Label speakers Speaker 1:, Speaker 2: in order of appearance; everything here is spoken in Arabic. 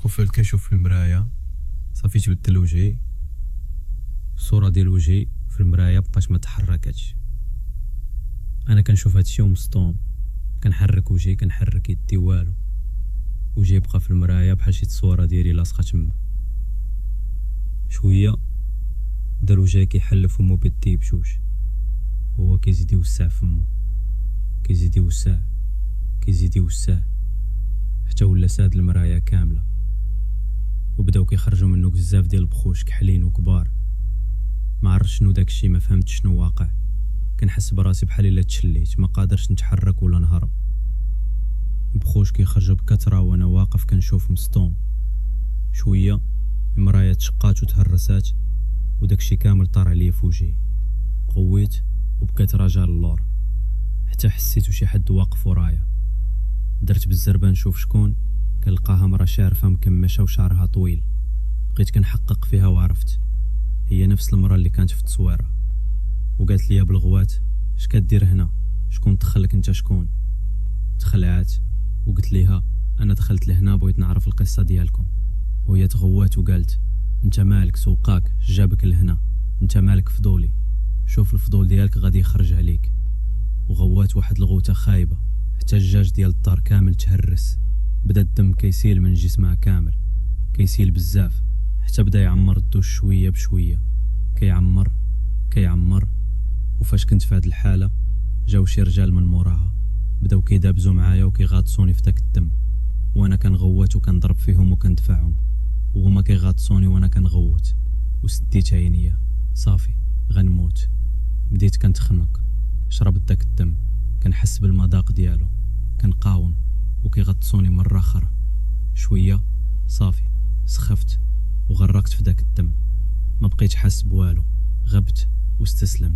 Speaker 1: طفل كيشوف في المراية صافي تبدل وجهي، الصورة ديال وجهي في المراية بقات ما تحركتش. انا كنشوف هادشي ومصطوم، كنحرك وجهي كنحرك يدي والو، وجهي بقى في المراية بحال شي تصويرة ديالي لاصقة تما. شوية دار وجهي كيحل فمو بيديه بجوج، هو كيزيد يوسع فمو، كيزيد يوسع كيزيد يوسع حتى ولا ساد المراية كاملة، وبداو كيخرجوا منه بزاف ديال البخوش كحلين وكبار. ما عرفتش شنو داكشي، ما فهمتش شنو واقع. كنحس براسي بحال الا تشليت، ما قادرش نتحرك ولا نهرب. البخوش كيخرجوا بكثرة وانا واقف كنشوف مصطوم. شوية المراية تشقات وتهرسات، وداكشي كامل طار عليا في وجهي. قويت وبقيت راجع للور حتى حسيت شي حد واقف ورايا. درت بالزربة نشوف شكون، كنلقاها مرا شارفة مكمشة وشعرها طويل. بقيت كنحقق فيها وعرفت هي نفس المرا اللي كانت في التصويرة. وقالت لي بالغوات اش كدير هنا، شكون دخلك انت شكون؟ تخلعات وقلت ليها انا دخلت لهنا بغيت نعرف القصة ديالكم. وهي تغوات وقالت انت مالك سوقاك جابك لهنا، انت مالك فضولي، شوف الفضول ديالك غادي يخرج عليك. وغوات واحد الغوتة خايبة حتى الجاج ديال الدار كامل تهرس، بدا الدم كيسيل من جسمها كامل، كيسيل بزاف حتى بدا يعمر الدوش شوية بشوية، كيعمر كيعمر. وفاش كنت في هاد الحالة جاو شي رجال من موراها، بداو كيدابزو معايا وكيغاطسوني في داك الدم، وانا كنغوت وكنضرب فيهم وكندفعهم، وهما كيغاطسوني وانا كنغوت. وسديت عينيا صافي غنموت. بديت كنتخنق، شربت داك الدم، كنحس بالمذاق ديالو، كنقاوم وكيغطسوني مرة اخرى. شوية صافي سخفت وغرقت في داك الدم، ما بقيت حاس بوالو، غبت واستسلمت.